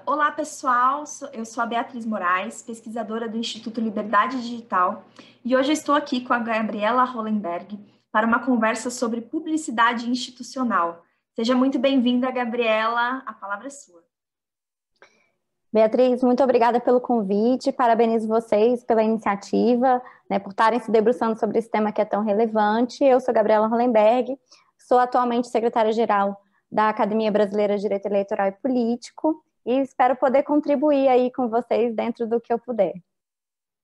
Olá, pessoal. Eu sou a Beatriz Moraes, pesquisadora do Instituto Liberdade Digital, e hoje eu estou aqui com a Gabriela Hollenberg para uma conversa sobre publicidade institucional. Seja muito bem-vinda, Gabriela. A palavra é sua. Beatriz, muito obrigada pelo convite, parabenizo vocês pela iniciativa, por estarem se debruçando sobre esse tema que é tão relevante. Eu sou Gabriela Hollenberg, sou atualmente secretária-geral da Academia Brasileira de Direito Eleitoral e Político e espero poder contribuir aí com vocês dentro do que eu puder.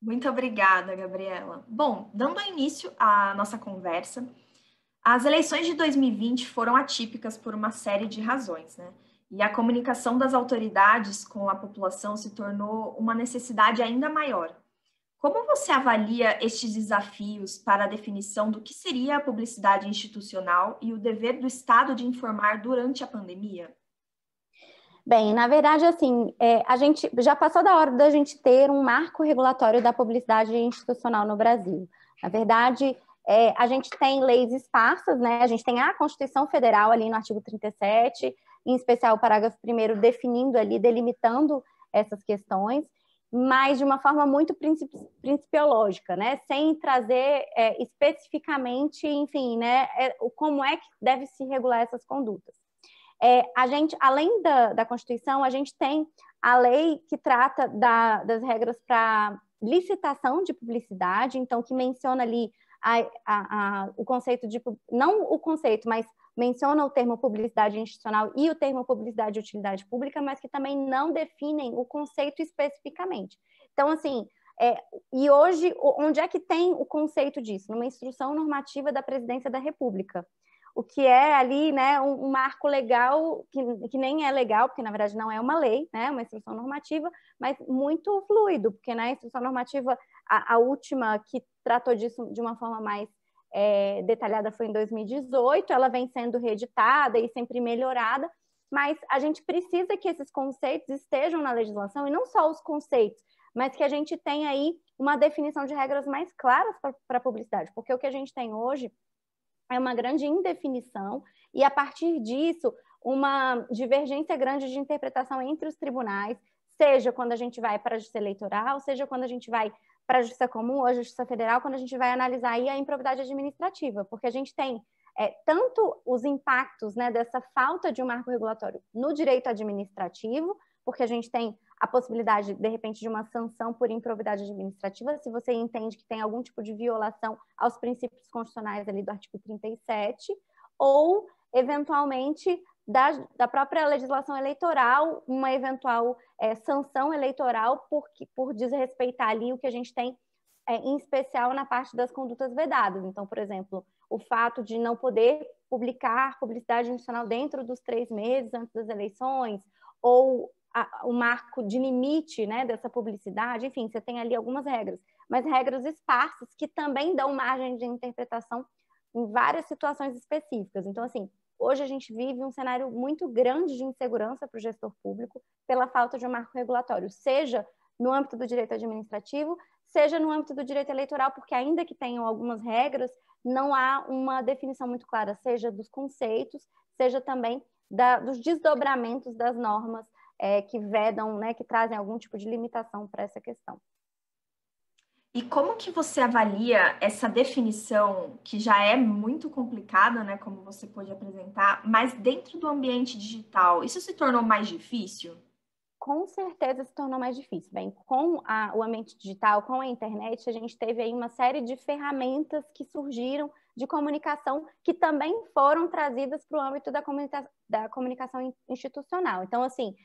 Muito obrigada, Gabriela. Bom, dando início à nossa conversa, as eleições de 2020 foram atípicas por uma série de razões, né? E a comunicação das autoridades com a população se tornou uma necessidade ainda maior. Como você avalia estes desafios para a definição do que seria a publicidade institucional e o dever do Estado de informar durante a pandemia? Bem, na verdade, assim, a gente já passou da hora da gente ter um marco regulatório da publicidade institucional no Brasil. Na verdade, a gente tem leis esparsas, né? A gente tem a Constituição Federal ali no artigo 37, em especial o parágrafo 1º definindo ali, delimitando essas questões, mas de uma forma muito principiológica, né? Sem trazer especificamente, enfim, né? Como é que deve se regular essas condutas. A gente, além da Constituição, a gente tem a lei que trata das regras para licitação de publicidade, então que menciona ali o conceito de, não o conceito, mas menciona o termo publicidade institucional e o termo publicidade de utilidade pública, mas que também não definem o conceito especificamente. Então, assim, e hoje, onde é que tem o conceito disso? Numa instrução normativa da Presidência da República. O que é ali, né, um marco legal, que nem é legal, porque na verdade não é uma lei, né, uma instrução normativa, mas muito fluido, porque na instrução normativa, a última que tratou disso de uma forma mais detalhada foi em 2018, ela vem sendo reeditada e sempre melhorada, mas a gente precisa que esses conceitos estejam na legislação, e não só os conceitos, mas que a gente tenha aí uma definição de regras mais claras para a publicidade, porque o que a gente tem hoje é uma grande indefinição e, a partir disso, uma divergência grande de interpretação entre os tribunais, seja quando a gente vai para a Justiça Eleitoral, seja quando a gente vai para a Justiça Comum ou a Justiça Federal, quando a gente vai analisar aí a improbidade administrativa, porque a gente tem tanto os impactos, né, dessa falta de um marco regulatório no direito administrativo, porque a gente tem a possibilidade, de repente, de uma sanção por improbidade administrativa, se você entende que tem algum tipo de violação aos princípios constitucionais ali do artigo 37, ou, eventualmente, da própria legislação eleitoral, uma eventual sanção eleitoral por desrespeitar ali o que a gente tem, em especial na parte das condutas vedadas. Então, por exemplo, o fato de não poder publicar publicidade institucional dentro dos 3 meses antes das eleições, ou o marco de limite, né, dessa publicidade, enfim, você tem ali algumas regras, mas regras esparsas que também dão margem de interpretação em várias situações específicas. Então, assim, hoje a gente vive um cenário muito grande de insegurança para o gestor público pela falta de um marco regulatório, seja no âmbito do direito administrativo, seja no âmbito do direito eleitoral, porque ainda que tenham algumas regras, não há uma definição muito clara, seja dos conceitos, seja também dos desdobramentos das normas que vedam, né, que trazem algum tipo de limitação para essa questão. E como que você avalia essa definição, que já é muito complicada, né, como você pôde apresentar, mas dentro do ambiente digital, isso se tornou mais difícil? Com certeza se tornou mais difícil. Bem, com o ambiente digital, com a internet, a gente teve aí uma série de ferramentas que surgiram de comunicação que também foram trazidas para o âmbito da comunicação institucional. Então, assim,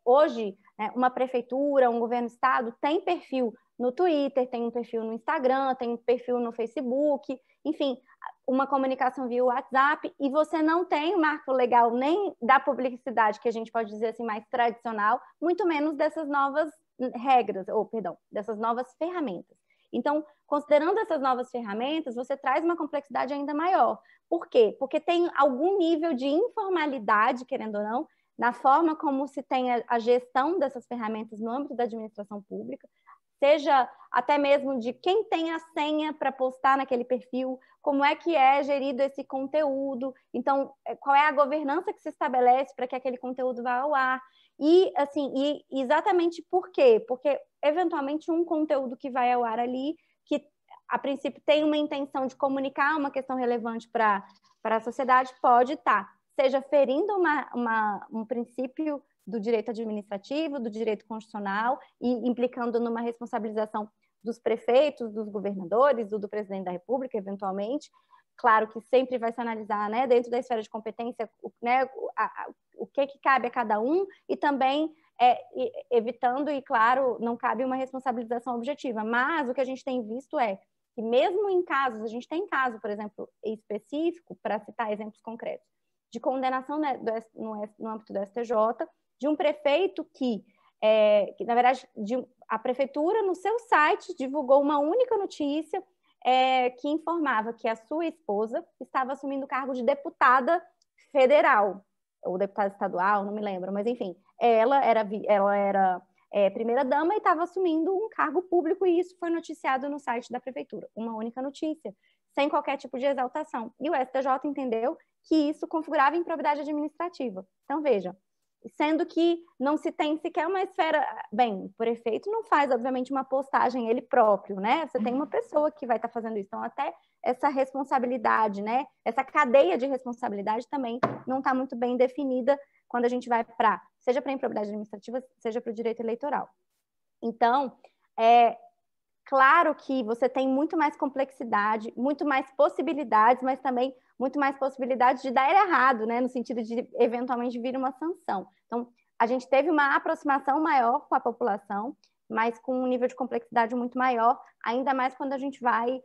hoje, uma prefeitura, um governo do estado tem perfil no Twitter, tem um perfil no Instagram, tem um perfil no Facebook, enfim, uma comunicação via WhatsApp, e você não tem o marco legal nem da publicidade, que a gente pode dizer assim, mais tradicional, muito menos dessas novas regras, dessas novas ferramentas. Então, considerando essas novas ferramentas, você traz uma complexidade ainda maior. Por quê? Porque tem algum nível de informalidade, querendo ou não, na forma como se tem a gestão dessas ferramentas no âmbito da administração pública. seja até mesmo de quem tem a senha para postar naquele perfil, como é que é gerido esse conteúdo, então, qual é a governança que se estabelece para que aquele conteúdo vá ao ar, e, assim, e exatamente por quê? Porque, eventualmente, um conteúdo que vai ao ar ali, que, a princípio, tem uma intenção de comunicar uma questão relevante para a sociedade, pode estar, seja ferindo um princípio do direito administrativo, do direito constitucional, e implicando numa responsabilização dos prefeitos, dos governadores, do presidente da República, eventualmente. Claro que sempre vai se analisar, né, dentro da esfera de competência, né, o que cabe a cada um, e também evitando, e claro, não cabe uma responsabilização objetiva. Mas o que a gente tem visto é que mesmo em casos, a gente tem caso, por exemplo, específico, para citar exemplos concretos, de condenação, né, no âmbito do STJ, de um prefeito que na verdade, a prefeitura, no seu site, divulgou uma única notícia que informava que a sua esposa estava assumindo o cargo de deputada federal, ou deputada estadual, não me lembro, mas enfim, ela era primeira-dama e estava assumindo um cargo público, e isso foi noticiado no site da prefeitura, uma única notícia, sem qualquer tipo de exaltação. E o STJ entendeu que isso configurava improbidade administrativa. Então, veja, sendo que não se tem sequer uma esfera... Bem, o prefeito não faz, obviamente, uma postagem ele próprio, né? Você tem uma pessoa que vai estar fazendo isso. Então, até essa responsabilidade, né? Essa cadeia de responsabilidade também não está muito bem definida quando a gente vai seja para a improbidade administrativa, seja para o direito eleitoral. Então, claro que você tem muito mais complexidade, muito mais possibilidades, mas também muito mais possibilidades de dar errado, né? No sentido de, eventualmente, vir uma sanção. Então, a gente teve uma aproximação maior com a população, mas com um nível de complexidade muito maior, ainda mais quando a gente vai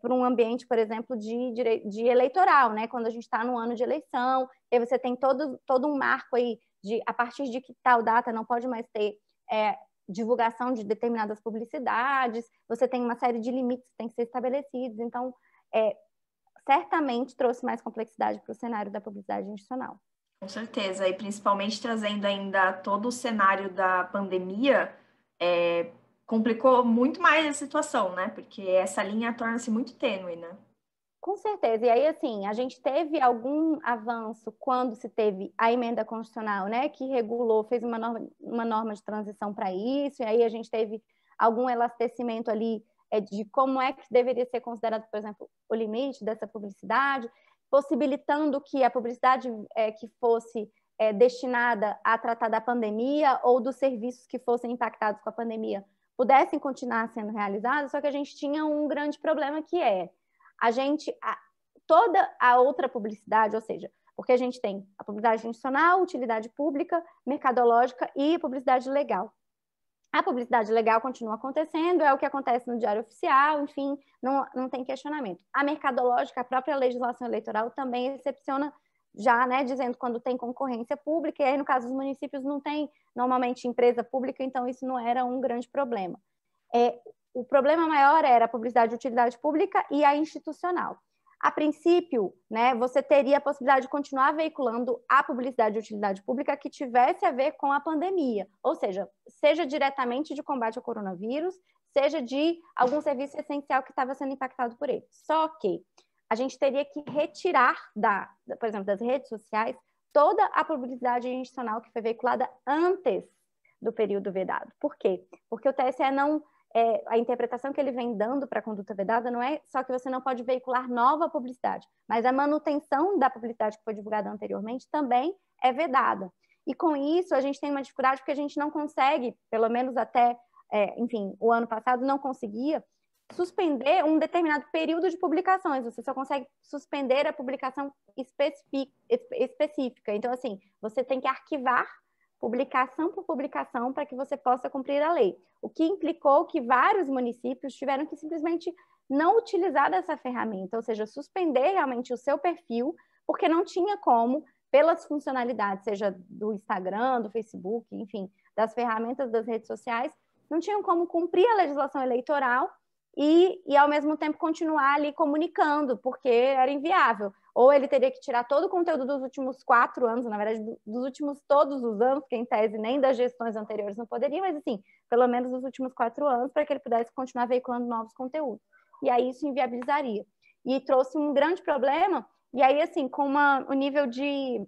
para um ambiente, por exemplo, de eleitoral, né? Quando a gente está no ano de eleição, e você tem todo um marco aí de, a partir de que tal data não pode mais ter divulgação de determinadas publicidades, você tem uma série de limites que têm que ser estabelecidos, então, certamente trouxe mais complexidade para o cenário da publicidade institucional. Com certeza, e principalmente trazendo ainda todo o cenário da pandemia, complicou muito mais a situação, né? Porque essa linha torna-se muito tênue, né? Com certeza. E aí, assim, a gente teve algum avanço quando se teve a emenda constitucional, né, que regulou, fez uma norma de transição para isso, e aí a gente teve algum elastecimento ali de como é que deveria ser considerado, por exemplo, o limite dessa publicidade, possibilitando que a publicidade que fosse destinada a tratar da pandemia ou dos serviços que fossem impactados com a pandemia pudessem continuar sendo realizados, só que a gente tinha um grande problema que toda a outra publicidade, ou seja, porque a gente tem a publicidade institucional, utilidade pública, mercadológica e publicidade legal. A publicidade legal continua acontecendo, é o que acontece no Diário Oficial, enfim, não tem questionamento. A mercadológica, a própria legislação eleitoral também excepciona já, né, dizendo quando tem concorrência pública, e aí no caso dos municípios não tem normalmente empresa pública, então isso não era um grande problema. O problema maior era a publicidade de utilidade pública e a institucional. A princípio, né, você teria a possibilidade de continuar veiculando a publicidade de utilidade pública que tivesse a ver com a pandemia, ou seja diretamente de combate ao coronavírus, seja de algum serviço essencial que estava sendo impactado por ele. Só que a gente teria que retirar, por exemplo, das redes sociais, toda a publicidade institucional que foi veiculada antes do período vedado. Por quê? Porque o TSE não... a interpretação que ele vem dando para a conduta vedada não é só que você não pode veicular nova publicidade, mas a manutenção da publicidade que foi divulgada anteriormente também é vedada. E com isso a gente tem uma dificuldade porque a gente não consegue, pelo menos até, enfim, o ano passado não conseguia suspender um determinado período de publicações, você só consegue suspender a publicação específica. Então, assim, você tem que arquivar publicação por publicação para que você possa cumprir a lei. O que implicou que vários municípios tiveram que simplesmente não utilizar dessa ferramenta, ou seja, suspender realmente o seu perfil, porque não tinha como, pelas funcionalidades, seja do Instagram, do Facebook, enfim, das ferramentas das redes sociais, não tinham como cumprir a legislação eleitoral e ao mesmo tempo continuar ali comunicando, porque era inviável. ou ele teria que tirar todo o conteúdo dos últimos 4 anos, na verdade, dos últimos todos os anos, porque em tese nem das gestões anteriores não poderia, mas assim, pelo menos dos últimos 4 anos, para que ele pudesse continuar veiculando novos conteúdos. E aí isso inviabilizaria. E trouxe um grande problema, e aí, assim, com o nível de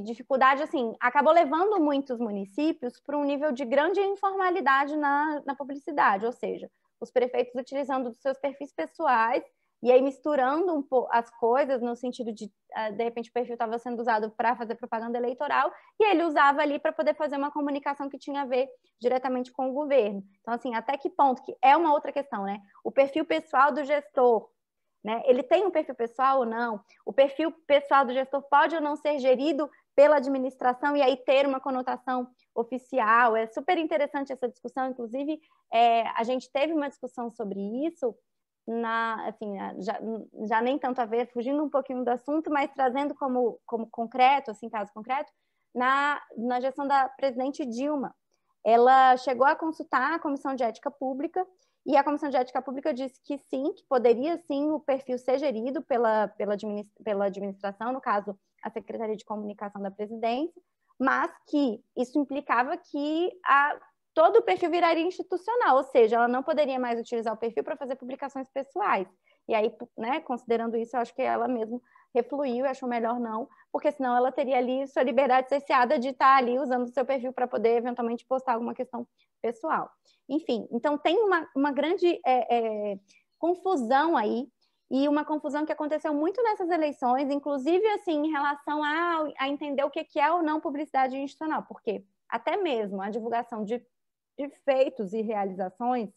dificuldade, assim, acabou levando muitos municípios para um nível de grande informalidade na publicidade, ou seja, os prefeitos utilizando dos seus perfis pessoais e aí misturando as coisas no sentido de repente, o perfil estava sendo usado para fazer propaganda eleitoral e ele usava ali para poder fazer uma comunicação que tinha a ver diretamente com o governo. Então, assim, até que ponto, que é uma outra questão, né? O perfil pessoal do gestor, né? Ele tem um perfil pessoal ou não? O perfil pessoal do gestor pode ou não ser gerido pela administração e aí ter uma conotação oficial? É super interessante essa discussão, inclusive a gente teve uma discussão sobre isso, assim, já nem tanto a ver, fugindo um pouquinho do assunto, mas trazendo como concreto, assim, caso concreto, na gestão da presidente Dilma. Ela chegou a consultar a Comissão de Ética Pública e a Comissão de Ética Pública disse que sim, que poderia sim o perfil ser gerido pela administração, no caso, a Secretaria de Comunicação da Presidência, mas que isso implicava que todo o perfil viraria institucional, ou seja, ela não poderia mais utilizar o perfil para fazer publicações pessoais. E aí, né, considerando isso, eu acho que ela mesmo refluiu e achou melhor não, porque senão ela teria ali sua liberdade cerceada de estar ali usando o seu perfil para poder eventualmente postar alguma questão pessoal. Enfim, então tem uma grande confusão aí, e uma confusão que aconteceu muito nessas eleições, inclusive assim, em relação a entender o que é ou não publicidade institucional, porque até mesmo a divulgação de feitos e realizações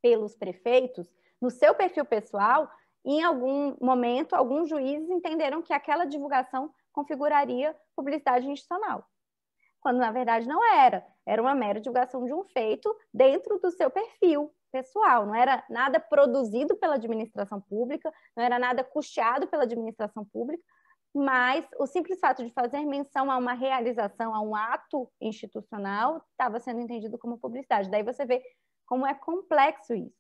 pelos prefeitos, no seu perfil pessoal, em algum momento, alguns juízes entenderam que aquela divulgação configuraria publicidade institucional, quando na verdade não era. Era uma mera divulgação de um feito dentro do seu perfil pessoal, não era nada produzido pela administração pública, não era nada custeado pela administração pública, mas o simples fato de fazer menção a uma realização, a um ato institucional, estava sendo entendido como publicidade. Daí você vê como é complexo isso.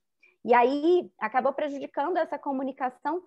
E aí acabou prejudicando essa comunicação.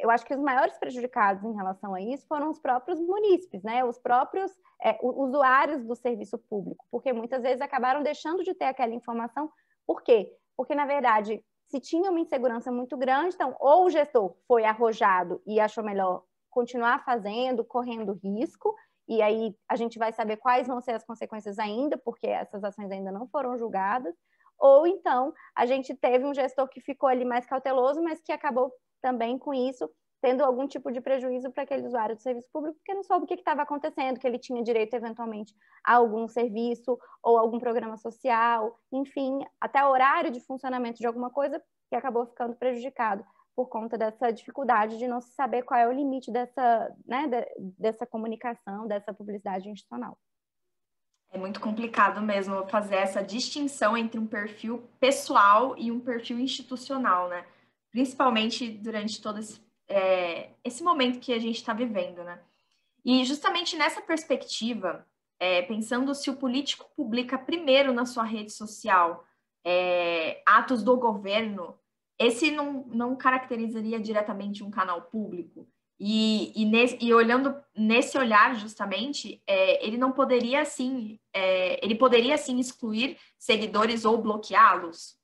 Eu acho que os maiores prejudicados em relação a isso foram os próprios munícipes, né? Os próprios usuários do serviço público, porque muitas vezes acabaram deixando de ter aquela informação. Por quê? Porque, na verdade, se tinha uma insegurança muito grande, então, ou o gestor foi arrojado e achou melhor continuar fazendo, correndo risco, e aí a gente vai saber quais vão ser as consequências ainda, porque essas ações ainda não foram julgadas, ou então a gente teve um gestor que ficou ali mais cauteloso, mas que acabou também com isso tendo algum tipo de prejuízo para aquele usuário do serviço público, porque não soube o que estava acontecendo, que ele tinha direito eventualmente a algum serviço ou algum programa social, enfim, até horário de funcionamento de alguma coisa que acabou ficando prejudicado por conta dessa dificuldade de não se saber qual é o limite dessa comunicação, dessa publicidade institucional. É muito complicado mesmo fazer essa distinção entre um perfil pessoal e um perfil institucional, né? Principalmente durante todo esse momento que a gente está vivendo, né? E justamente nessa perspectiva, pensando se o político publica primeiro na sua rede social atos do governo, esse não caracterizaria diretamente um canal público. E olhando nesse olhar, justamente, ele não poderia, assim, ele poderia, sim, excluir seguidores ou bloqueá-los?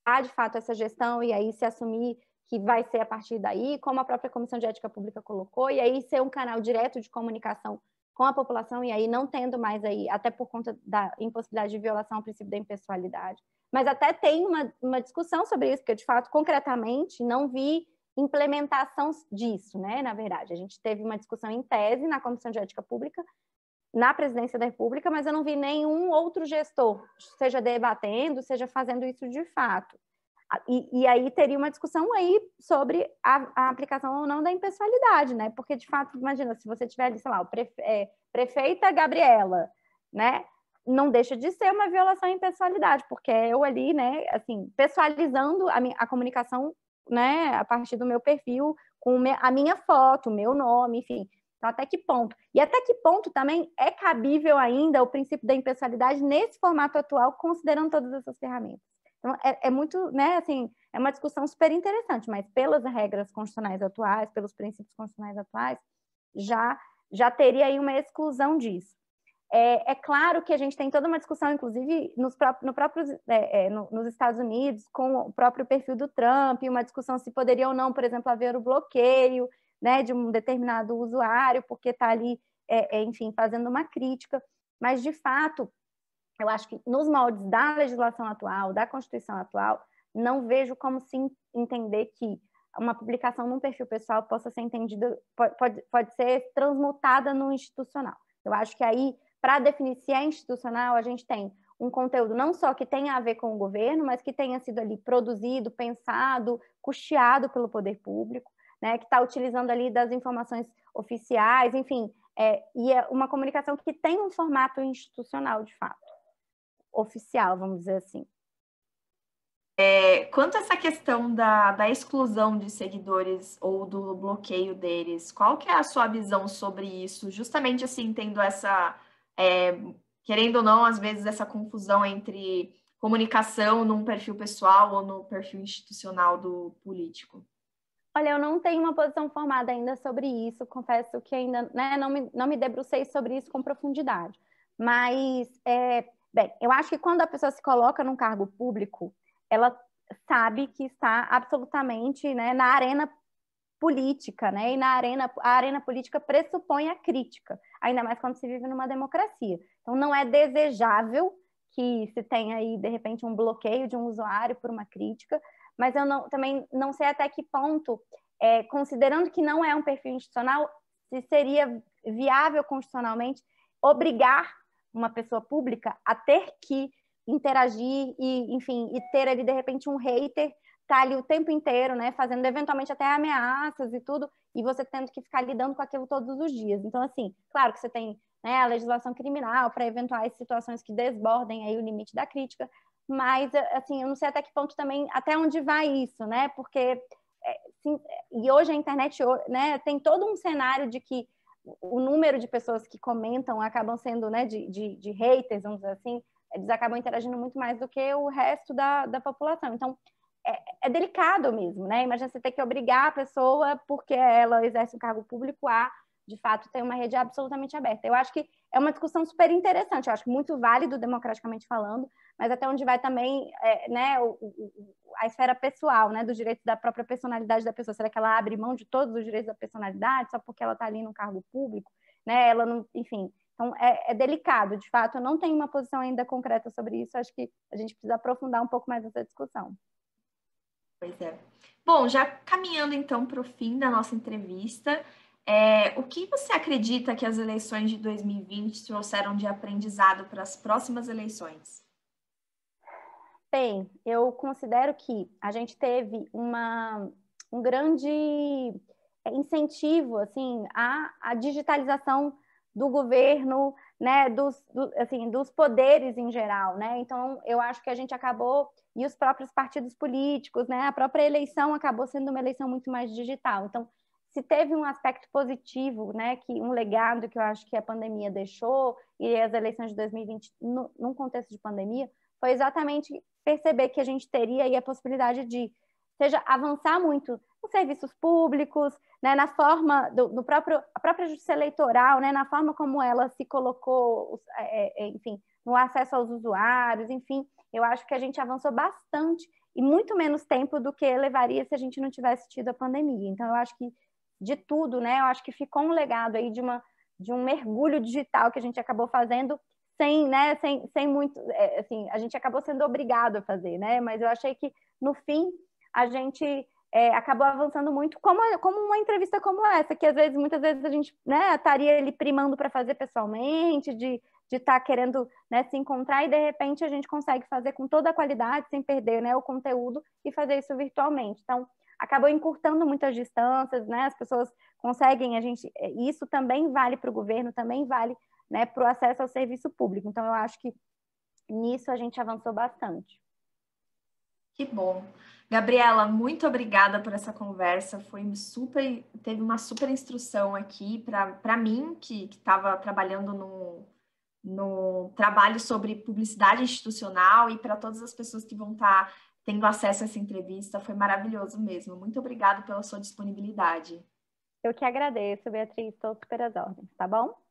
Há, de fato, essa gestão e aí se assumir que vai ser a partir daí, como a própria Comissão de Ética Pública colocou, e aí ser um canal direto de comunicação com a população, e aí não tendo mais aí, até por conta da impossibilidade de violação ao princípio da impessoalidade. Mas até tem uma discussão sobre isso, porque, de fato, concretamente, não vi implementação disso, né? Na verdade, a gente teve uma discussão em tese na Comissão de Ética Pública, na Presidência da República, mas eu não vi nenhum outro gestor, seja debatendo, seja fazendo isso de fato. E aí teria uma discussão aí sobre a aplicação ou não da impessoalidade, né? Porque, de fato, imagina, se você tiver ali, sei lá, prefeita Gabriela, né? Não deixa de ser uma violação à impessoalidade, porque eu ali, né, assim, pessoalizando a comunicação, né, a partir do meu perfil, com a minha foto, o meu nome, enfim. Então, até que ponto? E até que ponto também é cabível ainda o princípio da impessoalidade nesse formato atual, considerando todas essas ferramentas? Então, é muito, né, assim, é uma discussão super interessante, mas pelas regras constitucionais atuais, pelos princípios constitucionais atuais, já teria aí uma exclusão disso. É claro que a gente tem toda uma discussão, inclusive nos Estados Unidos, com o próprio perfil do Trump, uma discussão se poderia ou não, por exemplo, haver o bloqueio, né, de um determinado usuário, porque está ali, enfim, fazendo uma crítica. Mas, de fato, eu acho que nos moldes da legislação atual, da Constituição atual, não vejo como se entender que uma publicação num perfil pessoal possa ser entendida, pode ser transmutada no institucional. Eu acho que aí, para definir se é institucional, a gente tem um conteúdo não só que tenha a ver com o governo, mas que tenha sido ali produzido, pensado, custeado pelo poder público, né, que está utilizando ali das informações oficiais, enfim, e é uma comunicação que tem um formato institucional, de fato, oficial, vamos dizer assim. Quanto a essa questão da exclusão de seguidores ou do bloqueio deles, qual que é a sua visão sobre isso? Justamente assim, tendo essa, querendo ou não, às vezes essa confusão entre comunicação num perfil pessoal ou no perfil institucional do político. Olha, eu não tenho uma posição formada ainda sobre isso, confesso que ainda, né, não me debrucei sobre isso com profundidade. Mas, bem, eu acho que quando a pessoa se coloca num cargo público, ela sabe que está absolutamente, né, na arena política, né? E a arena política pressupõe a crítica, ainda mais quando se vive numa democracia. Então, não é desejável que se tenha aí, de repente, um bloqueio de um usuário por uma crítica, mas eu também não sei até que ponto, considerando que não é um perfil institucional, se seria viável constitucionalmente obrigar uma pessoa pública a ter que interagir e, enfim, e ter ali, de repente, um hater tá ali o tempo inteiro, né, fazendo eventualmente até ameaças e tudo, e você tendo que ficar lidando com aquilo todos os dias. Então, assim, claro que você tem, né, a legislação criminal para eventuais situações que desbordem aí o limite da crítica, mas, assim, eu não sei até que ponto também, até onde vai isso, né, porque, sim, e hoje a internet, né, tem todo um cenário de que o número de pessoas que comentam acabam sendo, né, de haters, vamos dizer assim, eles acabam interagindo muito mais do que o resto da população. Então, é delicado mesmo, né? Imagina você ter que obrigar a pessoa, porque ela exerce um cargo público, a, de fato, ter uma rede absolutamente aberta. Eu acho que é uma discussão super interessante, eu acho muito válido democraticamente falando, mas até onde vai também, né, a esfera pessoal, né, dos direitos da própria personalidade da pessoa. Será que ela abre mão de todos os direitos da personalidade só porque ela está ali no cargo público? Né? Ela não, enfim... Então, é delicado, de fato, eu não tenho uma posição ainda concreta sobre isso, acho que a gente precisa aprofundar um pouco mais essa discussão. Pois é. Bom, já caminhando então para o fim da nossa entrevista, o que você acredita que as eleições de 2020 trouxeram de aprendizado para as próximas eleições? Bem, eu considero que a gente teve um grande incentivo assim, à digitalização do governo, né, dos poderes em geral, né? Então, eu acho que a gente acabou, e os próprios partidos políticos, né, a própria eleição acabou sendo uma eleição muito mais digital. Então, se teve um aspecto positivo, né, um legado que eu acho que a pandemia deixou, e as eleições de 2020, num contexto de pandemia, foi exatamente perceber que a gente teria aí a possibilidade de, seja avançar muito nos serviços públicos, né, na forma a própria justiça eleitoral, né, na forma como ela se colocou, enfim, no acesso aos usuários, enfim, eu acho que a gente avançou bastante e muito menos tempo do que levaria se a gente não tivesse tido a pandemia. Então, eu acho que de tudo, né, eu acho que ficou um legado aí de um mergulho digital que a gente acabou fazendo sem muito, assim, a gente acabou sendo obrigado a fazer, né? Mas eu achei que no fim a gente acabou avançando muito, como uma entrevista como essa, que muitas vezes a gente, né, estaria ali primando para fazer pessoalmente, de estar querendo, né, se encontrar, e de repente a gente consegue fazer com toda a qualidade, sem perder, né, o conteúdo, e fazer isso virtualmente. Então, acabou encurtando muitas distâncias, né? As pessoas conseguem, isso também vale para o governo, também vale, né, para o acesso ao serviço público. Então, eu acho que nisso a gente avançou bastante. Que bom. Gabriela, muito obrigada por essa conversa. Teve uma super instrução aqui para mim, que estava trabalhando no trabalho sobre publicidade institucional, e para todas as pessoas que vão estar tendo acesso a essa entrevista. Foi maravilhoso mesmo. Muito obrigada pela sua disponibilidade. Eu que agradeço, Beatriz. Estou super às ordens, tá bom?